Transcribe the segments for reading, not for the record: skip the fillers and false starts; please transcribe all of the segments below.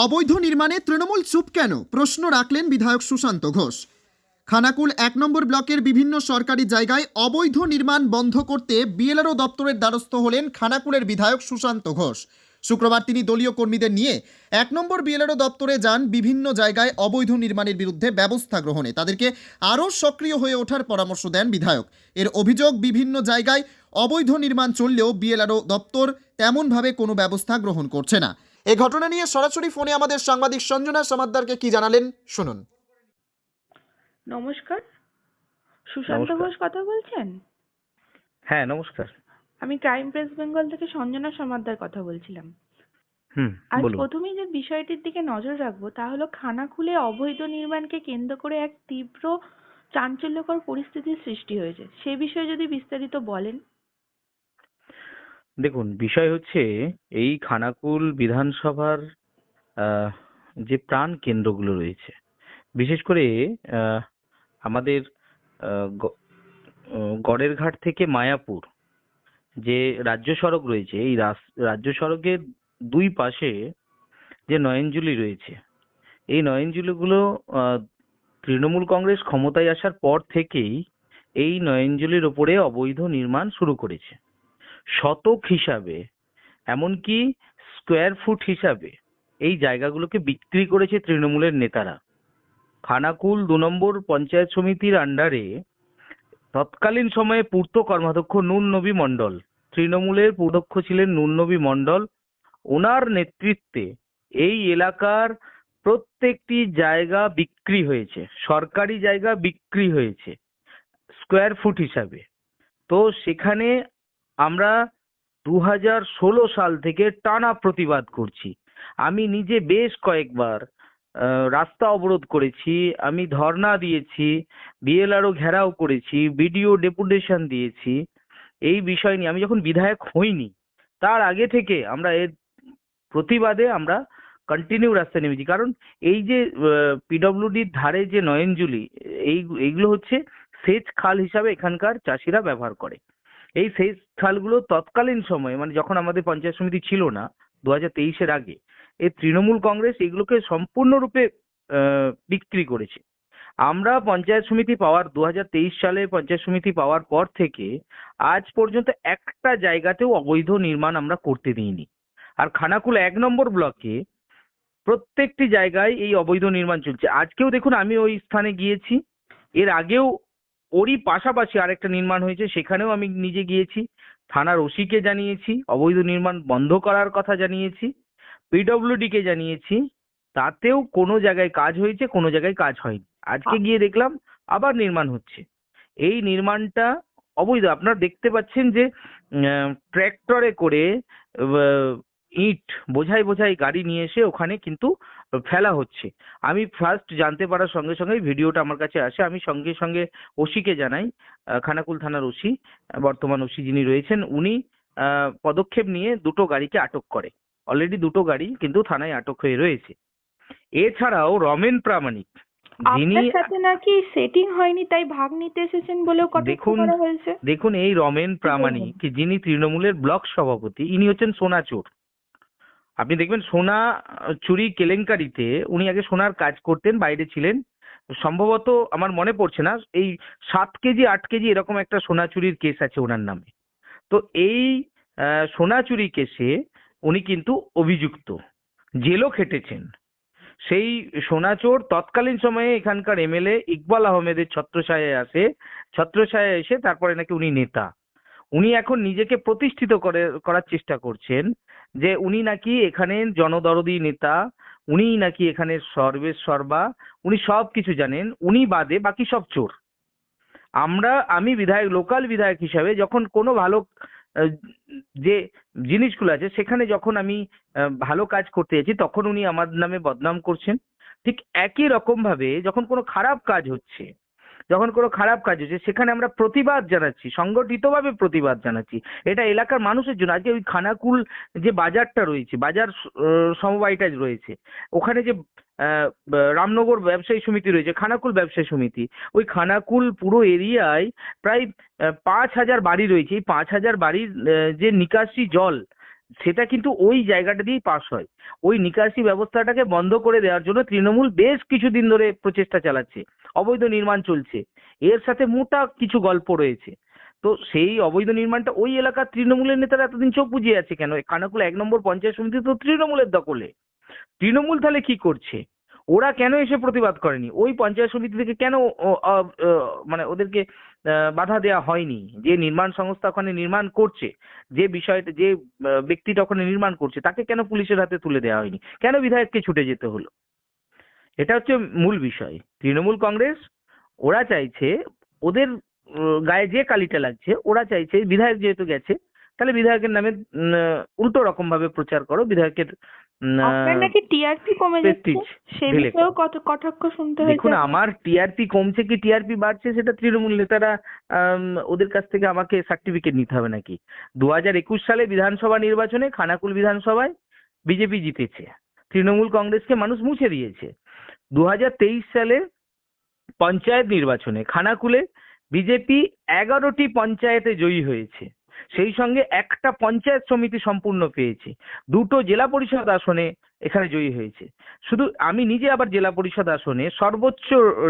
অবৈধ নির্মাণে তৃণমূল চুপ কেন প্রশ্ন রাখলেন বিধায়ক সুশান্ত ঘোষ। খানাকুল ১ নম্বর ব্লকের বিভিন্ন সরকারি জায়গায় অবৈধ নির্মাণ বন্ধ করতে বিএলআরও দপ্তরের দ্বারস্থ হলেন খানাকুলের বিধায়ক সুশান্ত ঘোষ। শুক্রবার তিনি দলীয় কর্মীদের নিয়ে ১ নম্বর বিএলআরও দপ্তরে যান বিভিন্ন জায়গায় অবৈধ নির্মাণের বিরুদ্ধে ব্যবস্থা গ্রহণে। তাদেরকে আরও সক্রিয় হয়ে ওঠার পরামর্শ দেন বিধায়ক। এর অভিযোগ, বিভিন্ন জায়গায় অবৈধ নির্মাণ চললেও বিএলআরও দপ্তর তেমনভাবে কোনো ব্যবস্থা গ্রহণ করছে না। এই ঘটনা নিয়ে সরাসরি ফোনে আমাদের সাংবাদিক সঞ্জনা সমাদ্দারকে কি জানালেন শুনুন। নমস্কার, সুশান্ত নমস্কার। ঘোষ কথা বলছেন? হ্যাঁ, নমস্কার। আমি ক্রাইম প্রেস বেঙ্গল থেকে সঞ্জনা সমাদ্দার কথা বলছিলাম। আজ বলুন। প্রথমেই যে বিষয়টির দিকে নজর রাখবো তা হলো খানাকুলে অবৈধ নির্মাণকে কেন্দ্র করে এক তীব্র চাঞ্চল্যকর পরিস্থিতির সৃষ্টি হয়েছে। সে বিষয়ে যদি বিস্তারিত বলেন। দেখুন, বিষয় হচ্ছে এই খানাকুল বিধানসভার আহ, যে প্রাণ কেন্দ্রগুলো রয়েছে, বিশেষ করে আহ, আমাদের গড়ের ঘাট থেকে মায়াপুর যে রাজ্য সড়ক রয়েছে, এই রাজ্য সড়কের দুই পাশে যে নয়নজুলি রয়েছে, এই নয়নজুলিগুলো তৃণমূল কংগ্রেস ক্ষমতায় আসার পর থেকেই এই নয়নজুলির ওপরে অবৈধ নির্মাণ শুরু করেছে। শতক হিসাবে, এমনকি স্কোয়ার ফুট হিসাবে এই জায়গাগুলোকে বিক্রি করেছে তৃণমূলের নেতারা। খানাকুল ২ নম্বর পঞ্চায়েত সমিতির আন্ডারে তৎকালীন সময়ে পূর্ত কর্মাধ্যক্ষ নূর নবী মণ্ডল, তৃণমূলের পূর্তদক্ষ ছিলেন নূর নবী মণ্ডল। ওনার নেতৃত্বে এই এলাকার প্রত্যেকটি জায়গা বিক্রি হয়েছে, সরকারি জায়গা বিক্রি হয়েছে স্কোয়ার ফুট হিসাবে। তো সেখানে আমরা ২০১৬ সাল থেকে টানা প্রতিবাদ করছি। আমি নিজে বেশ কয়েকবার রাস্তা অবরোধ করেছি, আমি ধর্ণা দিয়েছি, বিএলআরও ঘেরাও করেছি, বিডিও ডেপুটেশন দিয়েছি। এই বিষয় নিয়ে আমি যখন বিধায়ক হইনি তার আগে থেকে আমরা এর প্রতিবাদে আমরা কন্টিনিউ রাস্তায় নেমেছি। কারণ এই যে পিডব্লিউডির ধারে যে নয়নজুলি, এইগুলো হচ্ছে সেচ খাল হিসাবে এখানকার চাষিরা ব্যবহার করে। এই সেচ খালগুলো তৎকালীন সময়ে, মানে যখন আমাদের পঞ্চায়েত সমিতি ছিল না, ২০২৩-এর আগে, এই তৃণমূল কংগ্রেস এগুলোকে সম্পূর্ণরূপে বিক্রি করেছে। আমরা পঞ্চায়েত সমিতি পাওয়ার ২০২৩ সালে পঞ্চায়েত সমিতি পাওয়ার পর থেকে আজ পর্যন্ত একটা জায়গাতেও অবৈধ নির্মাণ আমরা করতে দিইনি। আর খানাকুল ১ নম্বর ব্লকে প্রত্যেকটি জায়গায় এই অবৈধ নির্মাণ চলছে। আজকেও দেখুন, আমি ওই স্থানে গিয়েছি, এর আগেও ওরই পাশাপাশি আরেকটা নির্মাণ হয়েছে, সেখানেও আমি নিজে গিয়েছি, থানার ওসিকে জানিয়েছি, অবৈধ নির্মাণ বন্ধ করার কথা জানিয়েছি, পিডব্লিউডি কে জানিয়েছি, তাতেও কোনো জায়গায় কাজ হয়েছে, কোনো জায়গায় কাজ হয়নি। আজকে গিয়ে দেখলাম আবার নির্মাণ হচ্ছে। এই নির্মাণটা অবৈধ। আপনারা দেখতে পাচ্ছেন যে ট্র্যাক্টরে করে ইট বোঝাই বোঝাই গাড়ি নিয়ে এসে ওখানে কিন্তু ফেলা হচ্ছে। আমি ফার্স্ট জানতে পারার সঙ্গে সঙ্গে ভিডিওটা আমার কাছে আসে, আমি সঙ্গে সঙ্গে ওসিকে জানাই, খানাকুল থানার ওসি, বর্তমান ওসি যিনি রয়েছেন, উনি পদক্ষেপ নিয়ে দুটো গাড়িকে আটক করে। অলরেডি দুটো গাড়ি কিন্তু থানায় আটক হয়ে রয়েছে। এছাড়াও রমেন প্রামাণিক, যিনি আপনার সাথে নাকি সেটিং হয়নি তাই ভাগ নিতে এসেছেন বলেও কটাক্ষ করা হয়েছে। দেখুন এই রমেন প্রামাণিক, যিনি তৃণমূলের ব্লক সভাপতি, ইনি হচ্ছেন সোনা চোর। আপনি দেখবেন সোনা চুরি কেলেঙ্কারিতে উনি আগে সোনার কাজ করতেন, বাইরে ছিলেন। সম্ভবত আমার মনে পড়ছে না, এই 7 কেজি 8 কেজি এরকম একটা সোনা চুরির কেস আছে ওনার নামে। তো এই সোনা চুরি কেসে উনি কিন্তু অভিযুক্ত, জেলও খেটেছেন। সেই সোনা চোর তৎকালীন সময়ে এখানকার এমএলএ ইকবাল আহমেদের ছত্রছায়ায় আসে, ছত্রছায়ায় এসে তারপরে নাকি উনি নেতা। উনি এখন নিজেকে প্রতিষ্ঠিত করার চেষ্টা করছেন যে উনি নাকি এখানে জনদরদি নেতা, উনি নাকি এখানে সর্বের সর্বা, উনি সব কিছু জানেন, উনি বাদে বাকি সব চোর। আমি বিধায়ক, লোকাল বিধায়ক হিসাবে যখন কোনো ভালো আহ, যে জিনিসগুলো আছে সেখানে যখন আমি ভালো কাজ করতে যাচ্ছি, তখন উনি আমার নামে বদনাম করছেন। ঠিক একই রকম ভাবে যখন কোনো খারাপ কাজ হচ্ছে, সেখানে আমরা প্রতিবাদ জানাচ্ছি, সংগঠিতভাবে প্রতিবাদ জানাচ্ছি। এটা এলাকার মানুষের জন্য। আজকে ওই খানাকুল যে বাজারটা রয়েছে, বাজার সমবায়টা রয়েছে, ওখানে যে রামনগর ব্যবসায়ী সমিতি রয়েছে, খানাকুল ব্যবসায়ী সমিতি, ওই খানাকুল পুরো এরিয়ায় প্রায় ৫,০০০ বাড়ি রয়েছে। এই ৫,০০০ বাড়ির যে নিকাশি জল, সেটা কিন্তু ওই জায়গাটা দিয়েই পাস হয়। ওই নিকাশি ব্যবস্থাটাকে বন্ধ করে দেওয়ার জন্য তৃণমূল বেশ কিছুদিন ধরে প্রচেষ্টা চালাচ্ছে, অবৈধ নির্মাণ চলছে, এর সাথে মোটা কিছু গল্প রয়েছে। তো সেই অবৈধ নির্মাণটা ওই এলাকার তৃণমূলের নেতারা এতদিন চোখ বুজিয়ে আছে কেন? খানাকুল 1 নম্বর পঞ্চায়েত সমিতি তো তৃণমূলের দখলে। তৃণমূল তাহলে কি করছে? ওরা কেন এসে প্রতিবাদ করেনি? ওই পঞ্চায়েত সমিতি থেকে কেন মানে ওদেরকে বাধা দেওয়া হয়নি? যে নির্মাণ সংস্থা ওখানে নির্মাণ করছে, যে বিষয়টা, যে ব্যক্তিটা ওখানে নির্মাণ করছে, তাকে কেন পুলিশের হাতে তুলে দেওয়া হয়নি? কেন বিধায়ককে ছুটে যেতে হলো? এটা হচ্ছে মূল বিষয়। তৃণমূল কংগ্রেস ওরা চাইছে, ওদের গায়ে যে কালিটা লাগছে, ওরা চাইছে বিধায়ক যেহেতু গেছে, তাহলে বিধায়কের নামে উল্টো রকম ভাবে প্রচার করো, বিধায়কের আপনার নাকি টিআরপি কমে যাচ্ছে, প্রেস্টিজ সে ঢেলে বিষয়েও কটাক্ষ শুনতে দেখুন, হয়েছে। আমার টিআরপি কমছে কি টিআরপি বাড়ছে সেটা তৃণমূল নেতারা, ওদের কাছ থেকে আমাকে সার্টিফিকেট নিতে হবে নাকি? 2021 সালে বিধানসভা নির্বাচনে খানাকুল বিধানসভায় বিজেপি জিতেছে, তৃণমূল কংগ্রেসকে মানুষ মুছে দিয়েছে। 2023 সালে পঞ্চায়েত নির্বাচনে খানাকুলে বিজেপি 11টি পঞ্চায়েতে জয়ী হয়েছে, সেই সঙ্গে একটা পঞ্চায়েত সমিতি সম্পূর্ণ পেয়েছে, 2টো জেলা পরিষদ আসনে এখানে জয়ী হয়েছে। শুধু আমি নিজে আবার জেলা পরিষদ আসনে সর্বোচ্চ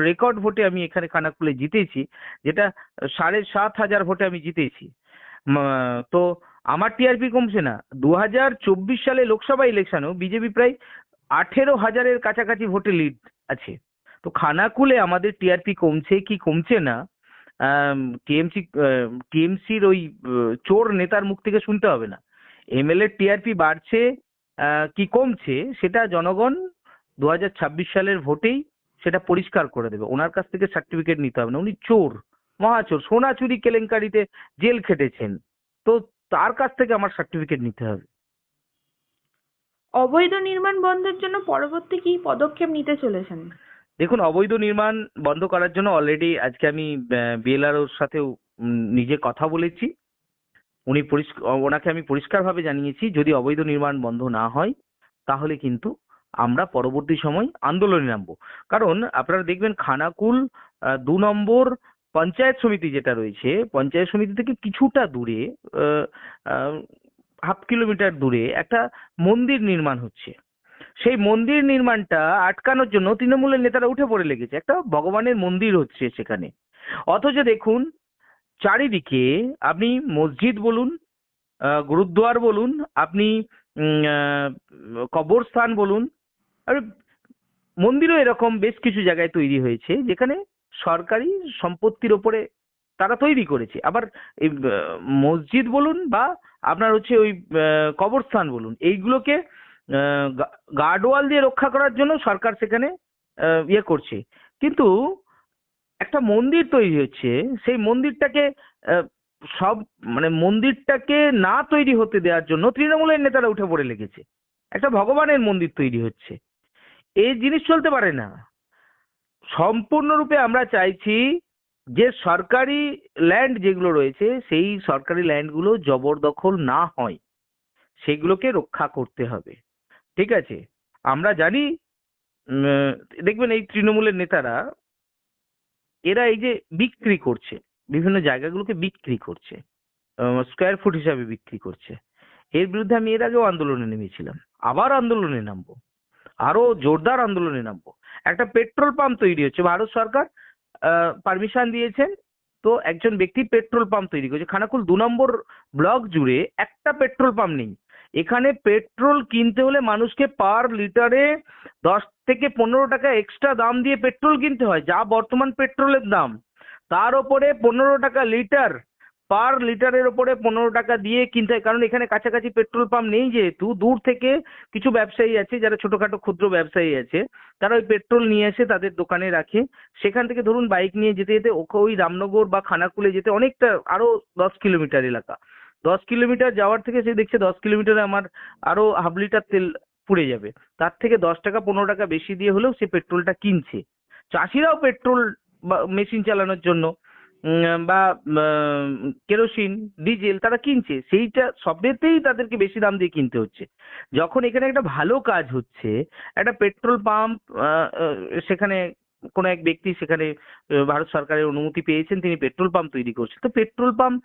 রেকর্ড ভোটে আমি এখানে খানাকুলে জিতেছি, যেটা 7,500 ভোটে আমি জিতেছি। তো আমার টিআরপি কমছে না। 2024 সালে লোকসভা ইলেকশনেও বিজেপি প্রায় 18,000-এর কাছাকাছি ভোটে লিড আছে। তো খানাকুলে আমাদের টিআরপি কমছে কি কমছে না, টিএমসির ওই চোর নেতার মুখ থেকে শুনতে হবে না। এমএলএ টিআরপি বাড়ছে কি কমছে সেটা জনগণ 2026 সালের ভোটেই সেটা পরিষ্কার করে দেবে। ওনার কাছ থেকে সার্টিফিকেট নিতে হবে না, উনি চোর, মহাচোর, সোনা চুরি কেলেঙ্কারিতে জেল খেটেছেন, তো তার কাছ থেকে আমার সার্টিফিকেট নিতে হবে। অবৈধ নির্মাণ বন্ধের জন্য পরবর্তী কি পদক্ষেপ নিতে চলেছেন? দেখুন, অবৈধ নির্মাণ বন্ধ করার জন্য অলরেডি আজকে আমি বিএলআরওর সাথেও নিজে কথা বলেছি। ওনাকে আমি পরিষ্কারভাবে জানিয়েছি যদি অবৈধ নির্মাণ বন্ধ না হয় তাহলে কিন্তু আমরা পরবর্তী সময় আন্দোলনে নামবো। কারণ আপনারা দেখবেন খানাকুল 2 নম্বর পঞ্চায়েত সমিতি যেটা রয়েছে, পঞ্চায়েত সমিতি থেকে কিছুটা দূরে, হাফ কিলোমিটার দূরে একটা মন্দির নির্মাণ হচ্ছে। সেই মন্দির নির্মাণটা আটকানোর জন্য তৃণমূলের নেতারা উঠে পড়ে লেগেছে। একটা ভগবানের মন্দির হচ্ছে সেখানে, অথচ দেখুন চারিদিকে আপনি মসজিদ বলুন, গুরুদ্বার বলুন, আপনি কবরস্থান বলুন, আর মন্দিরও এরকম বেশ কিছু জায়গায় তৈরি হয়েছে যেখানে সরকারি সম্পত্তির ওপরে তারা তৈরি করেছে। আবার এই মসজিদ বলুন বা আপনার হচ্ছে ওই কবরস্থান বলুন, এইগুলোকে গার্ডওয়াল দিয়ে রক্ষা করার জন্য সরকার সেখানে ইয়ে করছে। কিন্তু একটা মন্দির তৈরি হচ্ছে, সেই মন্দিরটাকে সব মানে মন্দিরটাকে না তৈরি হতে দেওয়ার জন্য তৃণমূলের নেতারা উঠে পড়ে লেগেছে। একটা ভগবানের মন্দির তৈরি হচ্ছে, এই জিনিস চলতে পারে না। সম্পূর্ণরূপে আমরা চাইছি যে সরকারি ল্যান্ড যেগুলো রয়েছে সেই সরকারি ল্যান্ডগুলো জবরদখল না হয়, সেগুলোকে রক্ষা করতে হবে। ঠিক আছে, আমরা জানি দেখবেন এই তৃণমূলের নেতারা এরা এই যে বিক্রি করছে, বিভিন্ন জায়গাগুলোকে বিক্রি করছে, স্কোয়ার ফুট হিসাবে বিক্রি করছে, এর বিরুদ্ধে আমি এর আগেও আন্দোলনে নেমেছিলাম, আবার আন্দোলনে নামবো, আরো জোরদার আন্দোলনে নামবো। একটা পেট্রোল পাম্প তৈরি হচ্ছে, ভারত সরকার পারমিশন দিয়েছেন, তো একজন ব্যক্তি পেট্রোল পাম্প তৈরি করছে। খানাকুল 2 নম্বর ব্লক জুড়ে একটা পেট্রোল পাম্প নেই। এখানে পেট্রোল কিনতে হলে মানুষকে পার লিটারে 10 থেকে 15 টাকা এক্সট্রা দাম দিয়ে পেট্রোল কিনতে হয়, যা বর্তমান পেট্রোলের দাম, তার ওপরে 15 টাকা লিটার, পার লিটারের ওপরে 15 টাকা দিয়ে কিনতে হয়। কারণ এখানে কাছাকাছি পেট্রোল পাম্প নেই, যেহেতু দূর থেকে কিছু ব্যবসায়ী আছে যারা ছোটখাটো ক্ষুদ্র ব্যবসায়ী আছে, তারা ওই পেট্রোল নিয়ে এসে তাদের দোকানে রাখে। সেখান থেকে ধরুন বাইক নিয়ে যেতে যেতে ওই রামনগর বা খানাকুলে যেতে অনেকটা, আরো 10 কিলোমিটার এলাকা, 10 কিলোমিটার যাওয়ার থেকে সে দেখছে 10 কিলোমিটারে আমার আরো হাফ লিটার তেল পুড়ে যাবে, তার থেকে 10 টাকা 15 টাকা বেশি দিয়ে হলেও সে পেট্রোলটা কিনছে। চাষিরাও পেট্রোল মেশিন চালানোর জন্য বা কেরোসিন, ডিজেল তারা কিনছে, সেইটা সবেতেই তাদেরকে বেশি দাম দিয়ে কিনতে হচ্ছে। যখন এখানে একটা ভালো কাজ হচ্ছে, একটা পেট্রোল পাম্প, সেখানে কোনো এক ব্যক্তি সেখানে ভারত সরকারের অনুমতি পেয়েছেন, তিনি পেট্রোল পাম্প তৈরি করছেন, তো পেট্রোল পাম্প